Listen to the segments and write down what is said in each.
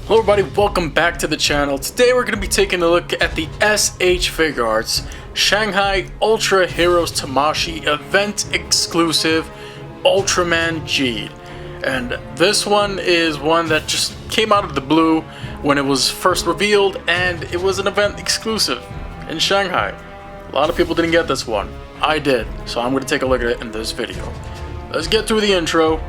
Hello everybody, welcome back to the channel. Today we're going to be taking a look at the SH Figuarts Shanghai Ultra Heroes Tamashii event exclusive Ultraman G. And this one is one that just came out of the blue when it was first revealed, and it was an event exclusive in Shanghai. A lot of people didn't get this one. I did, so I'm going to take a look at it in this video. Let's get through the intro.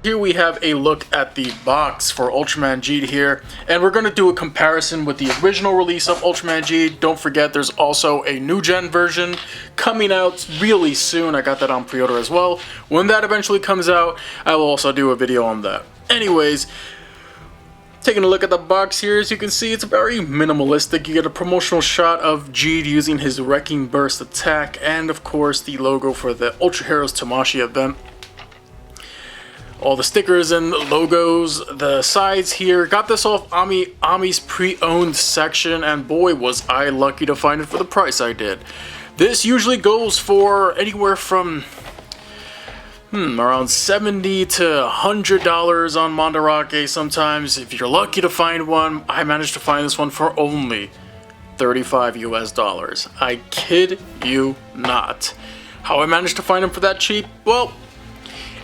Here we have a look at the box for Ultraman G here, and we're going to do a comparison with the original release of Ultraman G. Don't forget there's also a new gen version coming out really soon. I got that on pre-order as well. When that eventually comes out, I will also do a video on that. Anyways, taking a look at the box here, as you can see, it's very minimalistic. You get a promotional shot of G using his Wrecking Burst attack, and of course the logo for the Ultra Heroes Tamashii event. All the stickers and logos, the sides here. Got this off Ami's pre-owned section, and boy was I lucky to find it for the price I did. This usually goes for anywhere from around $70 to $100 on Mandarake sometimes. If you're lucky to find one, I managed to find this one for only $35 US. I kid you not. How I managed to find them for that cheap? Well,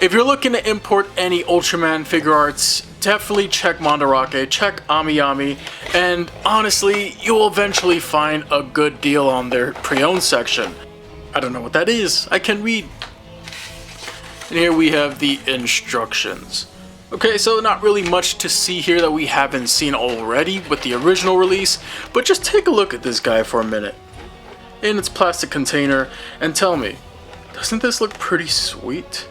if you're looking to import any Ultraman Figuarts, definitely check Mandarake, check Ami, and honestly, you'll eventually find a good deal on their pre-owned section. I don't know what that is. I can read. And here we have the instructions. Okay, so not really much to see here that we haven't seen already with the original release, but just take a look at this guy for a minute in its plastic container and tell me, doesn't this look pretty sweet?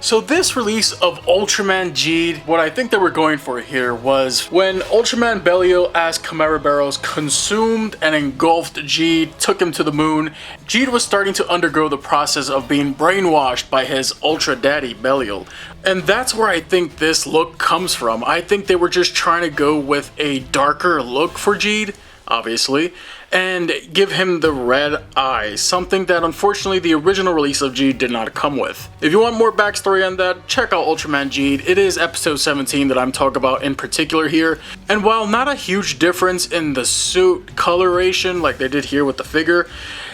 So this release of Ultraman G, what I think they were going for here was when Ultraman Belial as Chimera Barrows consumed and engulfed G, took him to the moon, G was starting to undergo the process of being brainwashed by his Ultra Daddy Belial. And that's where I think this look comes from. I think they were just trying to go with a darker look for G, obviously, and give him the red eyes, something that unfortunately the original release of G did not come with. If you want more backstory on that, check out Ultraman G. It is episode 17 that I'm talking about in particular here, and while not a huge difference in the suit coloration like they did here with the figure,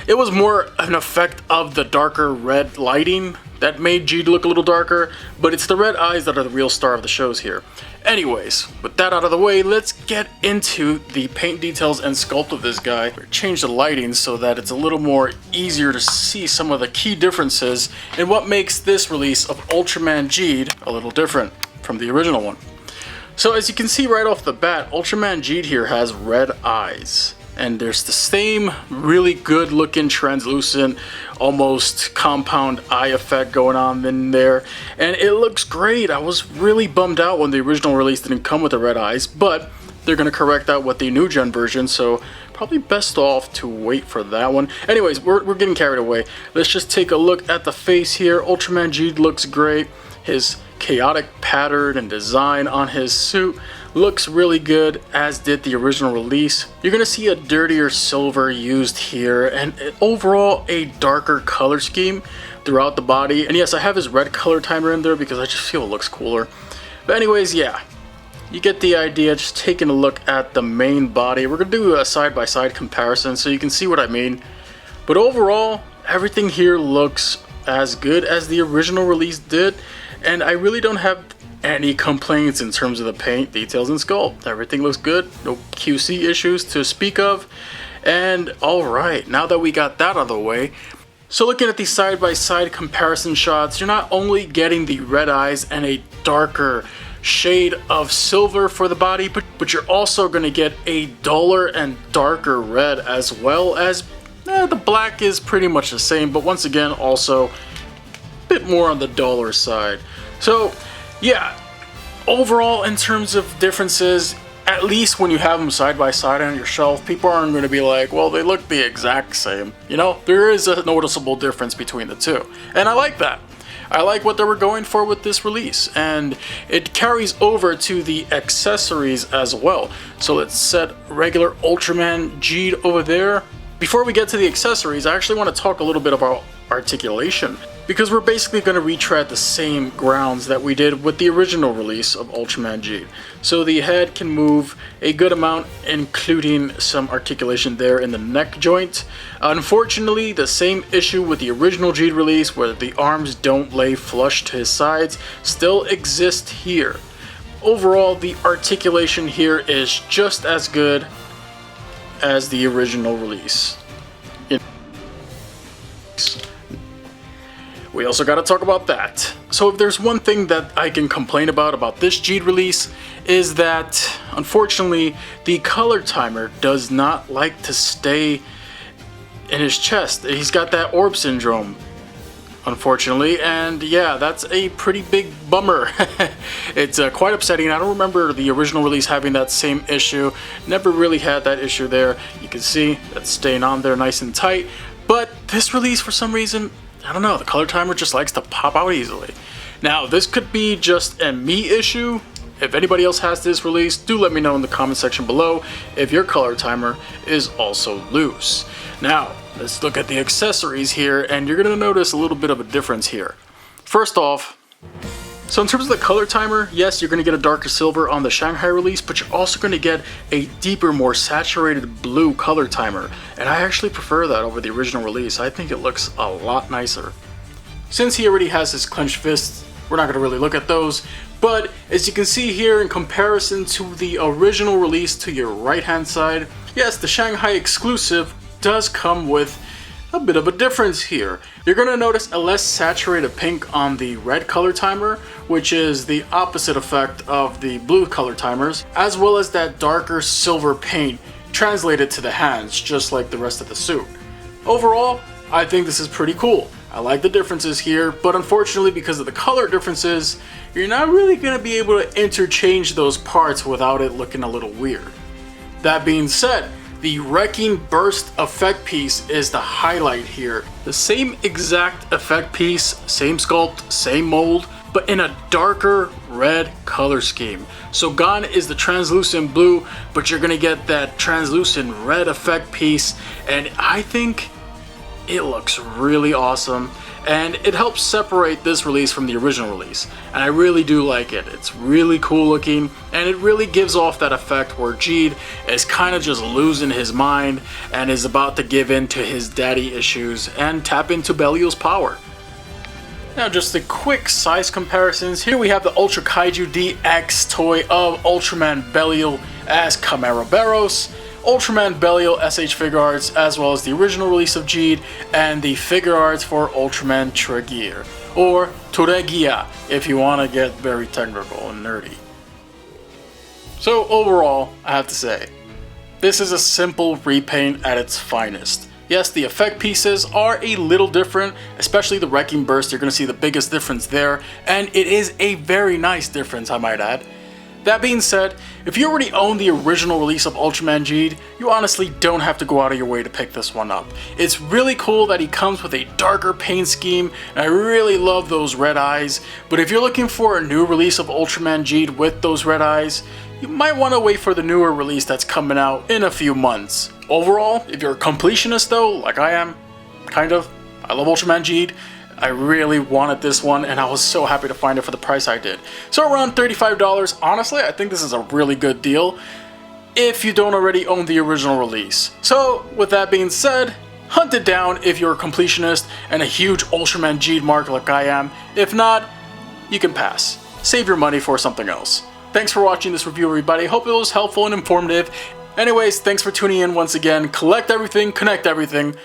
it was more an effect of the darker red lighting that made G look a little darker, but it's the red eyes that are the real star of the shows here. Anyways, with that out of the way, let's get into the paint details and sculpt of this guy. Change the lighting so that it's a little more easier to see some of the key differences in what makes this release of Ultraman G a little different from the original one. So as you can see right off the bat, Ultraman G here has red eyes. And there's the same really good looking translucent, almost compound eye effect going on in there. And it looks great. I was really bummed out when the original release didn't come with the red eyes, but they're going to correct that with the new gen version, so probably best off to wait for that one. Anyways, we're getting carried away. Let's just take a look at the face here. Ultraman G looks great. His chaotic pattern and design on his suit looks really good, as did the original release. You're gonna see a dirtier silver used here, and overall a darker color scheme throughout the body. And yes, I have his red color timer in there because I just feel it looks cooler. But anyways, yeah, you get the idea. Just taking a look at the main body. We're gonna do a side-by-side comparison so you can see what I mean. But overall, everything here looks as good as the original release did, and I really don't have any complaints in terms of the paint, details, and sculpt. Everything looks good, no QC issues to speak of. And alright, now that we got that out of the way, so looking at the side-by-side comparison shots, you're not only getting the red eyes and a darker shade of silver for the body, but you're also going to get a duller and darker red, as well as the black is pretty much the same, but once again, also a bit more on the duller side. So, yeah, overall, in terms of differences, at least when you have them side by side on your shelf, people aren't going to be like, well, they look the exact same. You know, there is a noticeable difference between the two, and I like that. I like what they were going for with this release, and it carries over to the accessories as well. So let's set regular Ultraman G over there. Before we get to the accessories, I actually want to talk a little bit about articulation, because we're basically going to retread the same grounds that we did with the original release of Ultraman G. So the head can move a good amount, including some articulation there in the neck joint. Unfortunately, the same issue with the original G release, where the arms don't lay flush to his sides, still exists here. Overall, the articulation here is just as good as the original release. We also got to talk about that. So if there's one thing that I can complain about this G release, is that unfortunately the color timer does not like to stay in his chest. He's got that orb syndrome, unfortunately, and yeah, that's a pretty big bummer. It's quite upsetting. I don't remember the original release having that same issue. Never really had that issue there. You can see that's staying on there nice and tight, but this release, for some reason, I don't know, the color timer just likes to pop out easily. Now, this could be just a me issue. If anybody else has this release, do let me know in the comment section below if your color timer is also loose. Now, let's look at the accessories here, and you're gonna notice a little bit of a difference here. First off, so in terms of the color timer, yes, you're gonna get a darker silver on the Shanghai release, but you're also gonna get a deeper, more saturated blue color timer. And I actually prefer that over the original release. I think it looks a lot nicer. Since he already has his clenched fists, we're not gonna really look at those. But as you can see here, in comparison to the original release to your right-hand side, yes, the Shanghai exclusive does come with a bit of a difference here. You're going to notice a less saturated pink on the red color timer, which is the opposite effect of the blue color timers, as well as that darker silver paint translated to the hands, just like the rest of the suit. Overall, I think this is pretty cool. I like the differences here, but unfortunately, because of the color differences, you're not really going to be able to interchange those parts without it looking a little weird. That being said, the Wrecking Burst effect piece is the highlight here. The same exact effect piece, same sculpt, same mold, but in a darker red color scheme. So gone is the translucent blue, but you're gonna get that translucent red effect piece, and I think it looks really awesome. And it helps separate this release from the original release, and I really do like it. It's really cool looking, and it really gives off that effect where Jeed is kind of just losing his mind and is about to give in to his daddy issues and tap into Belial's power. Now, just the quick size comparisons. Here we have the Ultra Kaiju DX toy of Ultraman Belial as Chimera Barros, Ultraman Belial SH Figuarts, as well as the original release of Jeed, and the Figuarts for Ultraman Tregear, or Tregear if you want to get very technical and nerdy. So overall, I have to say, this is a simple repaint at its finest. Yes, the effect pieces are a little different, especially the Wrecking Burst. You're going to see the biggest difference there, and it is a very nice difference, I might add. That being said, if you already own the original release of Ultraman Jeed, you honestly don't have to go out of your way to pick this one up. It's really cool that he comes with a darker paint scheme, and I really love those red eyes, but if you're looking for a new release of Ultraman Jeed with those red eyes, you might want to wait for the newer release that's coming out in a few months. Overall, if you're a completionist though, like I am, kind of, I love Ultraman Jeed, I really wanted this one, and I was so happy to find it for the price I did. So around $35, honestly, I think this is a really good deal if you don't already own the original release. So with that being said, hunt it down if you're a completionist and a huge Ultraman Jeed mark like I am. If not, you can pass. Save your money for something else. Thanks for watching this review, everybody. Hope it was helpful and informative. Anyways, thanks for tuning in once again. Collect everything, connect everything.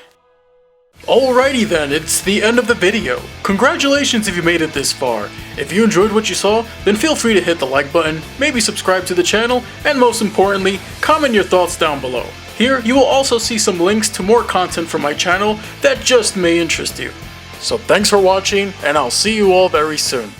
Alrighty then, it's the end of the video. Congratulations if you made it this far. If you enjoyed what you saw, then feel free to hit the like button, maybe subscribe to the channel, and most importantly, comment your thoughts down below. Here you will also see some links to more content from my channel that just may interest you. So thanks for watching, and I'll see you all very soon.